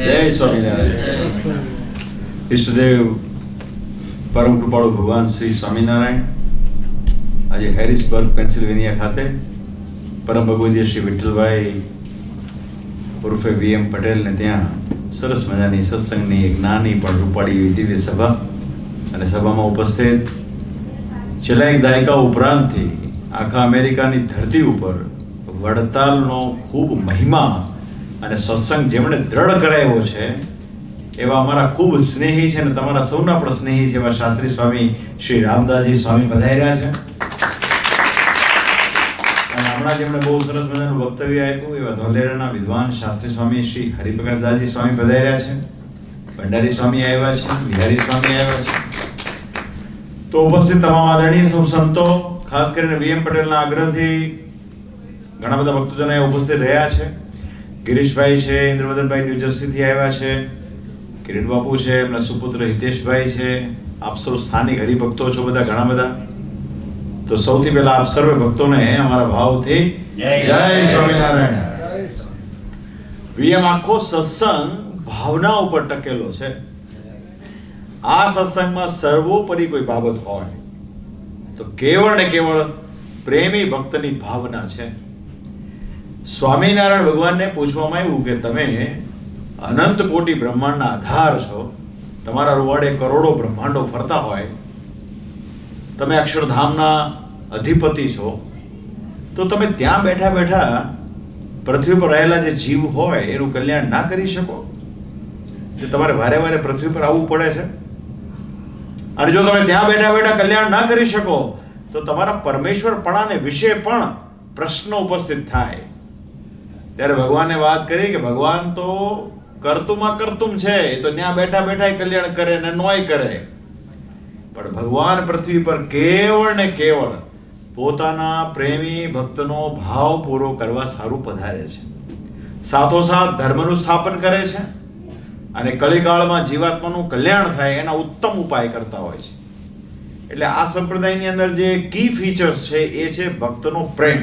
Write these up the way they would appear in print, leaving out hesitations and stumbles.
જય સ્વામિનારાયણ. ઈષ્ટદેવ પરમ કૃપાળુ ભગવાન શ્રી સ્વામિનારાયણ આજે હેરિસબર્ગ પેન્સિલ્વેનિયા ખાતે પરમ ભગવદીય શ્રી વિઠ્ઠલભાઈ ઉર્ફે VM પટેલને ત્યાં સરસ મજાની સત્સંગની એક નાની પણ રૂપાળી એવી દિવ્ય સભા અને સભામાં ઉપસ્થિત છેલ્લા એક દાયકા ઉપરાંતથી આખા અમેરિકાની ધરતી ઉપર વડતાલનો ખૂબ મહિમા અને સત્સંગ જેમણે દ્રઢ કરાવ્યો છે એવા અમારા ખૂબ સ્નેહી છે અને તમારા સૌના પણ સ્નેહી છે એવા શાસ્ત્રી સ્વામી શ્રી રામદાસજી સ્વામી પધાર્યા છે. અને હમણાં જેમણે બહુ સરસ મજાનું વક્તવ્ય આપ્યું એવા ધોલેરાના વિદ્વાન શાસ્ત્રી સ્વામી શ્રી હરિપ્રકાશદાસજી સ્વામી પધાર્યા છે. ભંડારી સ્વામી આવ્યા છે, વિહારી સ્વામી આવ્યા છે. તો ઉપસ્થિત તમામ આદરણીય સૌ સંતો, ખાસ કરીને VM પટેલના આગ્રહથી ઘણા બધા ભક્તજનો ઉપસ્થિત રહ્યા છે. ગિરીશભાઈ છે, ઇન્દ્રવદનભાઈ ન્યૂજર્સીથી આવ્યા છે, કિરીટ બાપુ છે, એમના સુપુત્ર હિતેશભાઈ છે. આપ સૌ સ્થાનિક હરિભક્તો છો બધા ઘણા બધા. તો સૌથી પહેલા આપ સર્વે ભક્તોને અમારા ભાવથી જય સ્વામિનારાયણ. VM આખો સત્સંગ ભાવના ઉપર ટકેલો છે. આ સત્સંગમાં સર્વોપરી કોઈ બાબત હોય તો કેવળ ને કેવળ પ્રેમી ભક્તની ભાવના છે. સ્વામિનારાયણ ભગવાનને પૂછવામાં આવ્યું કે તમે અનંત કોટી બ્રહ્માંડના આધાર છો, તમારા રૂવાડે કરોડો બ્રહ્માંડો ફરતા હોય, તમે અક્ષરધામના અધિપતિ છો, તો તમે ત્યાં બેઠા બેઠા પૃથ્વી પર રહેલા જે જીવ હોય એનું કલ્યાણ ના કરી શકો? જે તમારે વારે વારે પૃથ્વી પર આવવું પડે છે. અને જો તમે ત્યાં બેઠા બેઠા કલ્યાણ ના કરી શકો તો તમારા પરમેશ્વરપણાને વિશે પણ પ્રશ્ન ઉપસ્થિત થાય. ત્યારે ભગવાને વાત કરી કે ભગવાન તો કર્તુમાં કર્તુમ છે, તો ત્યાં બેઠા બેઠા કલ્યાણ કરે ને નોય કરે. પણ ભગવાન પૃથ્વી પર કેવળ ને કેવળ પોતાના પ્રેમી ભક્તનો ભાવ પૂરો કરવા સારું પધારે છે. સાથોસાથ ધર્મનું સ્થાપન કરે છે અને કલિકાળમાં જીવાત્માનું કલ્યાણ થાય એના ઉત્તમ ઉપાય કરતા હોય છે. એટલે આ સંપ્રદાયની અંદર જે કી ફીચર્સ છે એ છે ભક્તનો પ્રેમ.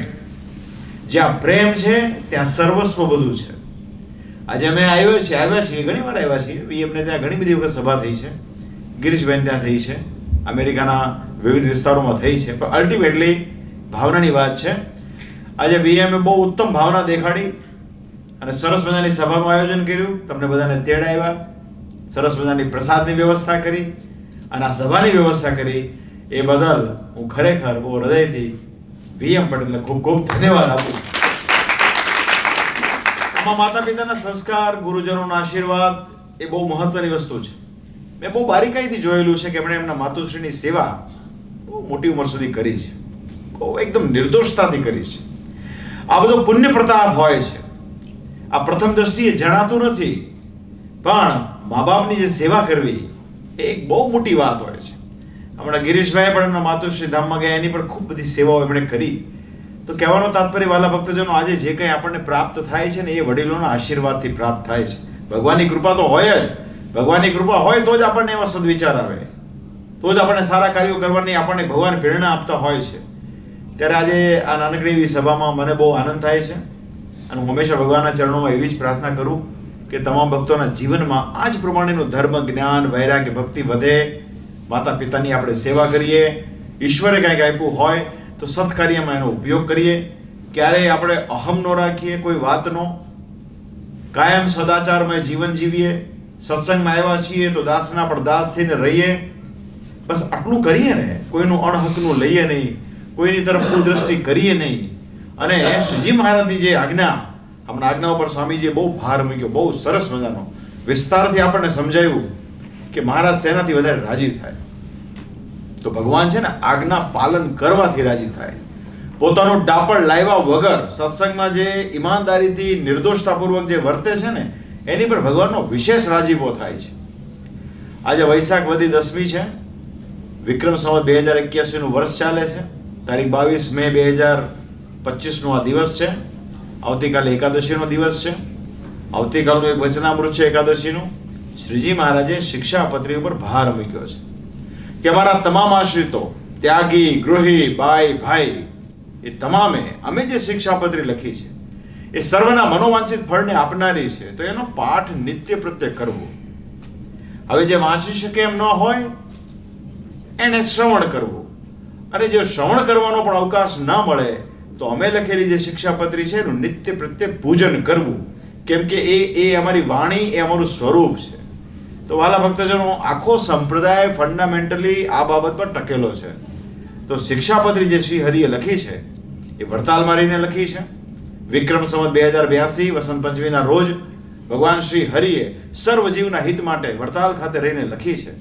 જ્યાં પ્રેમ છે ત્યાં સર્વસ્વ બધું છે. આજે અમે આવ્યા છીએ ઘણી વાર આવ્યા છીએ. VMને ત્યાં ઘણી બધી વખત સભા થઈ છે, ગિરીશભાઈ ત્યાં થઈ છે, અમેરિકાના વિવિધ વિસ્તારોમાં થઈ છે. પણ અલ્ટિમેટલી ભાવનાની વાત છે. આજે VMએ બહુ ઉત્તમ ભાવના દેખાડી અને સરસ મજાની સભાનું આયોજન કર્યું, તમને બધાને તેડાવ્યા, સરસ મજાની પ્રસાદની વ્યવસ્થા કરી અને આ સભાની વ્યવસ્થા કરી. એ બદલ હું ખરેખર બહુ હૃદયથી VM પટેલને ખૂબ ખૂબ ધન્યવાદ આપું. આમાં માતા પિતાના સંસ્કાર, ગુરુજનોના આશીર્વાદ એ બહુ મહત્વની વસ્તુ છે. મેં બહુ બારીકાઈથી જોયેલું છે કે એમણે એમના માતુશ્રીની સેવા બહુ મોટી ઉંમર સુધી કરી છે, બહુ એકદમ નિર્દોષતાથી કરી છે. આ બધો પુણ્ય પ્રતાપ હોય છે. આ પ્રથમ દ્રષ્ટિએ જણાતું નથી, પણ મા બાપની જે સેવા કરવી એ એક બહુ મોટી વાત હોય છે. હમણાં ગિરીશભાઈ પણ એમના માતુશ્રી ધામમાં ગયા, એની પણ ખૂબ બધી સેવાઓ એમણે કરી. તો કહેવાનો તાત્પર્ય વાલા ભક્તજનો, આજે જે કંઈ આપણને પ્રાપ્ત થાય છે ને એ વડીલોના આશીર્વાદથી પ્રાપ્ત થાય છે. ભગવાનની કૃપા તો હોય જ. ભગવાનની કૃપા હોય તો જ આપણને એવા સદવિચાર આવે, તો જ આપણને સારા કાર્યો કરવાની આપણને ભગવાન પ્રેરણા આપતા હોય છે. ત્યારે આજે આ નાનકડી એવી સભામાં મને બહુ આનંદ થાય છે અને હું હંમેશા ભગવાનના ચરણોમાં એવી જ પ્રાર્થના કરું કે તમામ ભક્તોના જીવનમાં આ જ પ્રમાણેનું ધર્મ, જ્ઞાન, વૈરાગ્ય, ભક્તિ વધે. માતા પિતાની આપણે સેવા કરીએ, ઈશ્વરે કંઈક આપ્યું હોય તો સત્કાર્યમાં એનો ઉપયોગ કરીએ. ક્યારેય આપણે અહમ ન રાખીએ કોઈ વાતનો, કાયમ સદાચારમય જીવન જીવીએ. સત્સંગમાં આવ્યા છીએ તો દાસના પણ દાસ થઈને રહીએ. બસ આટલું કરીએ ને, કોઈનું અણહકનું લઈએ નહીં, કોઈની તરફ કુદ્રષ્ટિ કરીએ નહીં. અને શ્રીજી મહારાજની જે આજ્ઞા, હમણાં આજ્ઞા ઉપર સ્વામીજીએ બહુ ભાર મૂક્યો, બહુ સરસ મજાનો વિસ્તારથી આપણને સમજાવ્યું કે મહારાજ શેનાથી વધારે રાજી થાય? તો ભગવાન છે ને આજ્ઞા પાલન કરવાથી રાજી થાય. પોતાનું ડાપણ લાવ્યા વગર સત્સંગમાં જે ઈમાનદારીથી નિર્દોષતાપૂર્વક જે વર્તે છે ને એની પર ભગવાનનો વિશેષ રાજીપો થાય છે. આજે વૈશાખ વદી 10મી છે, વિક્રમ સંવત 2081 નું વર્ષ ચાલે છે. તારીખ 22 મે 2025 આ દિવસ છે. આવતીકાલે એકાદશીનો દિવસ છે. આવતીકાલનું એક વચનામૃત છે એકાદશીનું. શ્રીજી મહારાજે શિક્ષાપત્રી ઉપર ભાર મૂક્યો છે કે અમારા તમામ આશ્રિતો, ત્યાગી, ગૃહી, બાઈ, ભાઈ, એ તમામે અમે જે શિક્ષાપત્રી લખી છે એ સર્વના મનોવાંછિત ફળને આપનારી છે. તો એનો પાઠ નિત્ય પ્રત્યે કરવો. હવે જે વાંચી શકે એમ ન હોય એને શ્રવણ કરવું, અને જો શ્રવણ કરવાનો પણ અવકાશ ના મળે તો અમે લખેલી જે શિક્ષાપત્રી છે એનું નિત્ય પ્રત્યે પૂજન કરવું, કેમ કે એ અમારી વાણી, એ અમારું સ્વરૂપ છે. તો વાલા ભક્તજનો, આખો સંપ્રદાય ફંડામેન્ટલી આ બાબત પર ટકેલો છે. તો શિક્ષાપત્રી જે શ્રી હરિએ લખી છે એ વડતાલમાં રહીને લખી છે. વિક્રમ સંવત 2082 વસંત પંચમીના રોજ ભગવાન શ્રી હરિએ સર્વજીવના હિત માટે વડતાલ ખાતે રહીને લખી છે.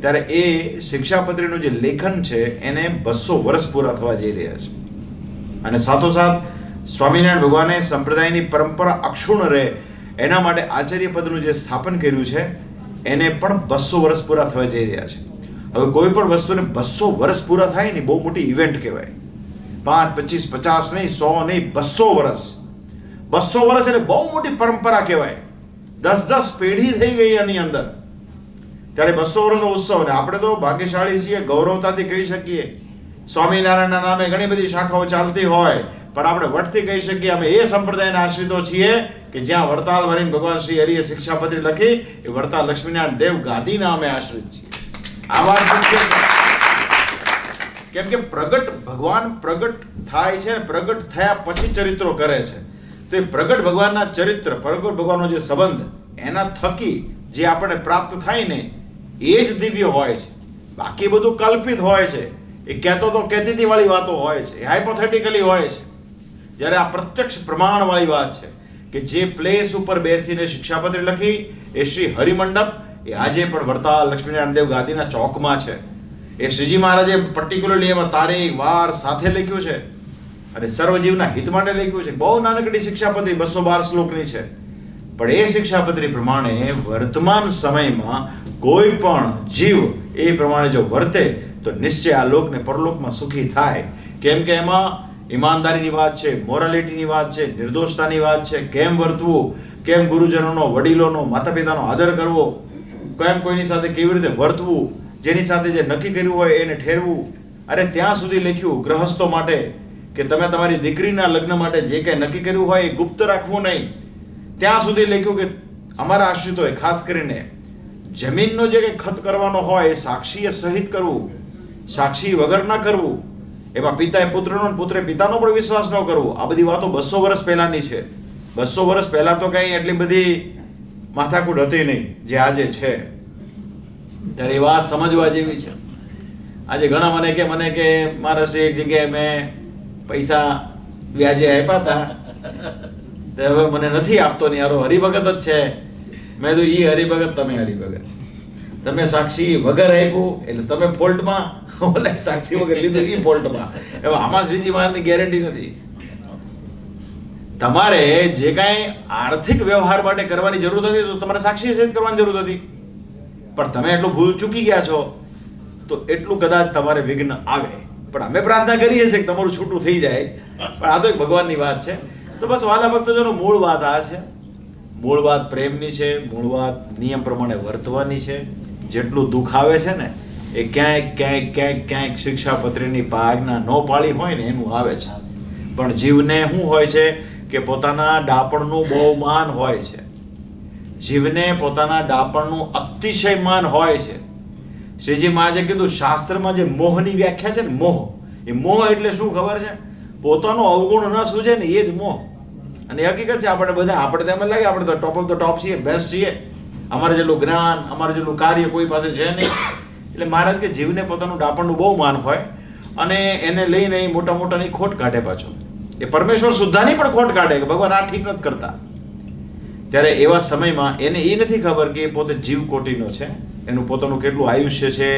ત્યારે એ શિક્ષાપત્રીનું જે લેખન છે એને 200 વર્ષ પૂરા થવા જઈ રહ્યા છે. અને સાથોસાથ સ્વામિનારાયણ ભગવાને સંપ્રદાયની પરંપરા અક્ષુણ્ણ રહે એના માટે આચાર્ય પદનું જે સ્થાપન કર્યું છે એને પણ 200 વર્ષ પૂરા થવા જઈ રહ્યા છે. હવે કોઈ પણ વસ્તુને 200 વર્ષ પૂરા થાય ને બહુ મોટી ઇવેન્ટ કહેવાય. 5, 25, 50 નહીં, 100 નહીં, 200 વર્ષ. 200 વર્ષ એટલે બહુ મોટી પરંપરા કહેવાય. 10 પેઢી થઈ ગઈ એની અંદર. ત્યારે 200 વર્ષનો ઉત્સવ, ને આપણે તો ભાગ્યશાળી છીએ, ગૌરવતાથી કહી શકીએ સ્વામિનારાયણના નામે ઘણી બધી શાખાઓ ચાલતી હોય, પણ આપણે વટથી કહી શકીએ અમે એ સંપ્રદાયના આશ્રિતો છીએ કે જ્યાં વડતાલ વરીને ભગવાન શ્રી હરિએ શિક્ષાપત્રી લખી, એ વડતાલ લક્ષ્મીનારાયણ દેવ ગાદીના અમે આશ્રિત છીએ. આ વાત કેમ કે ભગવાન પ્રગટ થાય છે, પ્રગટ થયા પછી ચરિત્રો કરે છે. તો એ પ્રગટ ભગવાનના ચરિત્ર, પ્રગટ ભગવાનનો જે સંબંધ, એના થકી જે આપણને પ્રાપ્ત થાય ને એ જ દિવ્ય હોય છે. બાકી બધું કલ્પિત હોય છે, એ કહેતો તો કહેતી વાળી વાતો હોય છે, એ હાઇપોથેટિકલી હોય છે. જ્યારે આ પ્રત્યક્ષ પ્રમાણ વાળી વાત છે કે જે પ્લેસ ઉપર બેસીને શિક્ષાપત્રી લખી એ શ્રી હરિમંડપ, એ આજે પણ વડતાલ લક્ષ્મીનારાયણ દેવ ગાદીના ચોકમાં છે. એ શ્રીજી મહારાજે પર્ટિક્યુલરલી એમાં તારીખ વાર સાથે લખ્યું છે અને સર્વજીવના હિત માટે લખ્યું છે. બહુ નાનકડી શિક્ષાપત્રી 212 શ્લોકની છે, પણ એ શિક્ષાપત્રી પ્રમાણે વર્તમાન સમયમાં કોઈ પણ જીવ એ પ્રમાણે જો વર્તે તો નિશ્ચય આ લોક ને પરલોકમાં સુખી થાય. કેમ કે એમાં ઈમાનદારીની વાત છે, મોરાલિટીની વાત છે, નિર્દોષતાની વાત છે, કેમ વર્તવું, કેમ ગુરુજનોનો, વડીલોનો, માતા પિતાનો આદર કરવો, કેમ કોઈની સાથે કેવી રીતે વર્તવું, જેની સાથે જે નક્કી કર્યું હોય એને ઠેરવું. અરે ત્યાં સુધી લખ્યું ગ્રહસ્થો માટે કે તમે તમારી દીકરીના લગ્ન માટે જે કંઈ નક્કી કર્યું હોય એ ગુપ્ત રાખવું નહીં. ત્યાં સુધી લખ્યું કે અમારા આશ્રિતોએ ખાસ કરીને જમીનનો જે કંઈ ખત કરવાનો હોય એ સાક્ષીએ સહિત કરવું, સાક્ષી વગર ના કરવું. એમાં પિતાએ પુત્રનો, પુત્રે પિતાનો પણ વિશ્વાસ ન કરવો. આ બધી વાતો 200 વર્ષ પહેલાની છે. 200 વર્ષ પહેલા તો કંઈ એટલી બધી માથાકૂટ હતી નહીં જે આજે છે. ત્યારે એ વાત સમજવા જેવી છે. આજે ઘણા મને કે મારા એક જગ્યાએ મેં પૈસા વ્યાજે આપ્યા હતા, તો હવે મને નથી આપતો ને યારો હરિભગત જ છે. મેં તો ઈ હરિભગત, તમે હરિભગત, તમે સાક્ષી વગર આપ્યું એટલે તમે ફોલ્ટમાં, ઓલા સાક્ષી વગર લીધું ઈ ફોલ્ટમાં. હવે આમાં શ્રીજી મહારાજની ગેરંટી નથી. તમારે જે કાંઈ આર્થિક વ્યવહાર માટે કરવાની જરૂર હતી તો તમારે સાક્ષી સહિત કરવાની જરૂર હતી, પણ તમે એટલું ભૂલ ચૂકી ગયા છો તો એટલું કદાચ તમારે વિઘ્ન આવે. પણ અમે પ્રાર્થના કરીએ છીએ કે તમારું છૂટું થઈ જાય, પણ આ તો એક ભગવાનની વાત છે. તો બસ વાલા ભક્તોનો મૂળ વાત આ છે. મૂળ વાત પ્રેમની છે, મૂળ વાત નિયમ પ્રમાણે વર્તવાની છે. જેટલું દુઃખ આવે છે ને એ ક્યાંક શિક્ષાપત્રીની આજ્ઞા ન પાળી હોય ને એનું આવે છે. પણ જીવને શું હોય છે કે પોતાના ડાપણનું બહુ માન હોય છે. જીવને પોતાના ડાપણનું અતિશય માન હોય છે. શ્રીજી મહારાજે કીધું શાસ્ત્રમાં જે મોહની વ્યાખ્યા છે ને, મોહ, એ મોહ એટલે શું ખબર છે? પોતાનો અવગુણ ન સૂજે ને એ જ મોહ. અને હકીકત છે આપણે બધા, આપણે તેમ લાગે આપણે તો ટોપ ઓફ ધ ટોપ છીએ, બેસ્ટ છીએ, અમારે જેટલું જ્ઞાન, અમારે જેટલું કાર્ય કોઈ પાસે છે નહીં. એટલે મહારાજ કે જીવને પોતાનું ડાપણનું બહુ માન હોય અને એને લઈને મોટા મોટાની ખોટ કાઢે પાછો. એ પરમેશ્વર સુદ્ધાની પણ ખોટ કાઢે કે ભગવાન આ ઠીક નથી કરતા. ત્યારે એવા સમયમાં એને એ નથી ખબર કે એ પોતે જીવ કોટીનો છે, એનું પોતાનું કેટલું આયુષ્ય છે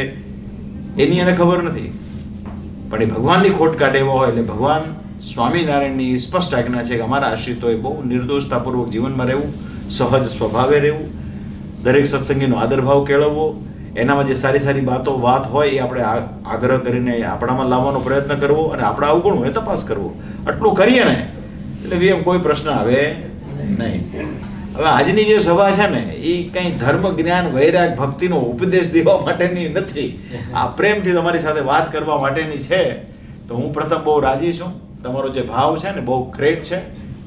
એની એને ખબર નથી. પણ એ ભગવાનની ખોટ કાઢે એવો હોય એટલે ભગવાન સ્વામિનારાયણની સ્પષ્ટ આજ્ઞા છે કે અમારા આશ્રિતોએ બહુ નિર્દોષતાપૂર્વક જીવનમાં રહેવું, સહજ સ્વભાવે રહેવું, દરેક સત્સંગીનો આદરભાવ કેળવવો, એનામાં જે સારી સારી વાત હોય એ આપણે આગ્રહ કરીને આપણામાં લાવવાનો પ્રયત્ન કરવો અને આપણા અવગુણ હોય તપાસ કરવો. આટલું કરીએ ને એટલે એમ કોઈ પ્રશ્ન આવે નહીં. હવે આજની જે સભા છે ને એ કંઈ ધર્મ, જ્ઞાન, વૈરાગ, ભક્તિનો ઉપદેશ દેવા માટેની નથી. આ પ્રેમથી તમારી સાથે વાત કરવા માટેની છે. તો હું પ્રથમ બહુ રાજી છું. તમારો જે ભાવ છે ને બહુ ગ્રેટ છે.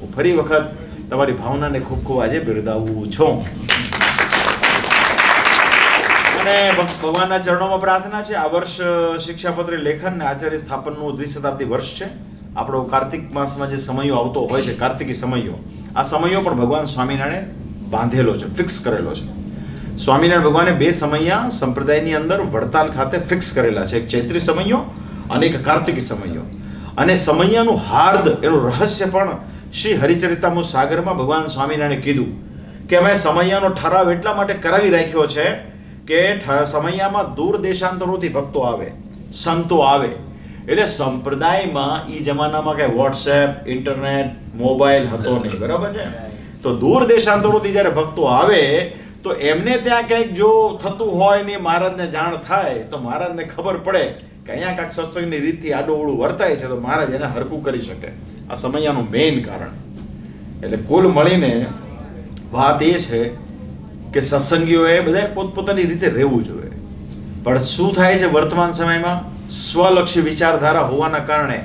હું ફરી વખત તમારી ભાવનાને ખૂબ ખૂબ આજે બિરદાવું છું. અને ભગવાનના ચરણોમાં પ્રાર્થના છે, આ વર્ષ શિક્ષાપત્રી લેખન અને આચાર્ય સ્થાપનનું દ્વિશતાબ્દી વર્ષ છે. આપણો કાર્તિક માસમાં જે સમયો આવતો હોય છે, કાર્તિકી સમયો, આ સમયો પણ ભગવાન સ્વામિનારાયણે બાંધેલો છે, ફિક્સ કરેલો છે. સ્વામિનારાયણ ભગવાને 2 સમયા સંપ્રદાયની અંદર વડતાલ ખાતે ફિક્સ કરેલા છે, એક ચૈત્રી સમયો અને એક કાર્તિકી સમયો. અને સમયાનું હાર્દ, એનું રહસ્ય પણ શ્રી હરિચરિતામૃત સાગરમાં ભગવાન સ્વામિનારાયણે કીધું કે અમે સમયાનો ઠરાવ એટલા માટે કરાવી રાખ્યો છે કે સમયામાં દૂર દેશાંતરોથી ભક્તો આવે, સંતો આવે. એટલે સંપ્રદાયમાં એ જમાનામાં કઈ વોટ્સએપ, ઇન્ટરનેટ, મોબાઈલ હતો નહીં, બરાબર છે? તો દૂર દેશાંતરોથી જ્યારે ભક્તો આવે તો એમને ત્યાં કંઈક જો થતું હોય ને મહારાજને જાણ થાય તો મહારાજને ખબર પડે કે અહીંયા કાંઈક સત્સંગની રીતથી આડું વર્તાય છે, તો મહારાજ એને હરકું કરી શકે. આ સમયાનું મેઇન કારણ. એટલે કુલ મળીને વાત એ છે કે સત્સંગીઓએ બધા પોતપોતાની રીતે રહેવું જોઈએ. પણ શું થાય છે વર્તમાન સમયમાં, સ્વલક્ષી વિચારધારા હોવાના કારણે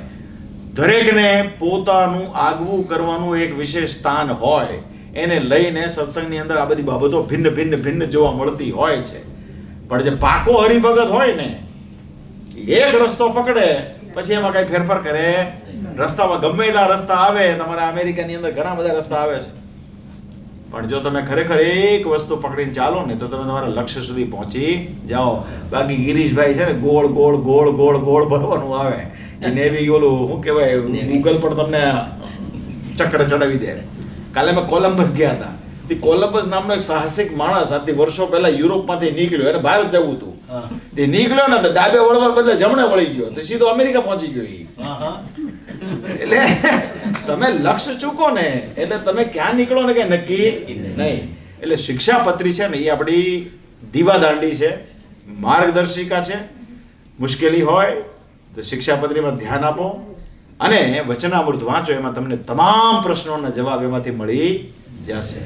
દરેકને પોતાનું આગવું કરવાનું એક વિશેષ સ્થાન હોય, એને લઈને સત્સંગની અંદર આ બધી બાબતો ભિન્ન જોવા મળતી હોય છે. પણ જે પાકો હરિભગત હોય ને, એક રસ્તો પકડે પછી એમાં કઈ ફેરફાર કરે. રસ્તામાં ગમે એટલા રસ્તા આવે, તમારા અમેરિકાની અંદર ઘણા બધા રસ્તા આવે છે, પણ જો તમે ખરેખર એક વસ્તુ પકડીને ચાલો ને તો તમે તમારા લક્ષ્ય સુધી પહોંચી જાઓ. બાકી ગિરીશભાઈ છે ને ગોળ ગોળ ગોળ ગોળ ગોળ ભરવાનું આવે, એ નેવી ઓલું શું કહેવાય, ગૂગલ પર તમને ચક્ર ચડાવી દે. કાલે અમે કોલંબસ ગયા હતા. તે કોલંબસ નામનો એક સાહસિક માણસ આજથી વર્ષો પહેલા યુરોપમાંથી નીકળ્યો, એને ભારત જવું હતું. તે નીકળ્યો ને તો ડાબે વળવાને બદલે જમણે વળી ગયો, તો સીધો અમેરિકા પહોંચી ગયો. એટલે તમે લક્ષ્ય ચૂકો ને એટલે તમે ક્યાં નીકળો ને કઈ નક્કી નહીં. એટલે શિક્ષાપત્રી છે ને એ આપણી દીવાદાંડી છે, માર્ગદર્શિકા છે. મુશ્કેલી હોય તો શિક્ષાપત્રીમાં ધ્યાન આપો અને વચનામૃત વાંચો, એમાં તમને તમામ પ્રશ્નોના જવાબ એમાંથી મળી જશે.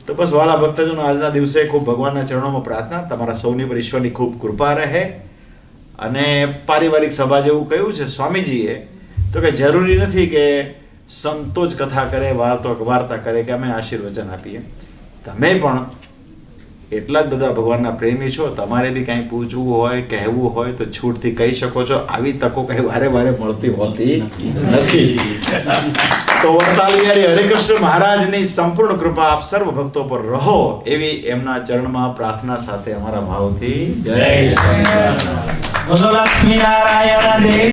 તો બસ વાલા ભક્તજનો, આજના દિવસે ખૂબ ભગવાનના ચરણોમાં પ્રાર્થના, તમારા સૌની પર ઈશ્વરની ખૂબ કૃપા રહે. અને પારિવારિક સભા જેવું કહ્યું છે સ્વામીજીએ, તો કે જરૂરી નથી કે સંતો જ કથા કરે, વાર્તા કરે કે અમે આશીર્વચન આપીએ. તમે પણ એટલા જ બધા ભગવાનના પ્રેમી છો, તમારે બી કાંઈ પૂછવું હોય, કહેવું હોય તો છૂટથી કહી શકો છો. આવી તકો કઈ વારે વારે મળતી હોતી નથી. તો વરતાલિયારી હરિકૃષ્ણ મહારાજની સંપૂર્ણ કૃપા આપ સર્વ ભક્તો પર રહો, એવી એમના ચરણમાં પ્રાર્થના સાથે અમારા ભાવથી જય. બોલો લક્ષ્મી નારાયણ દેવ.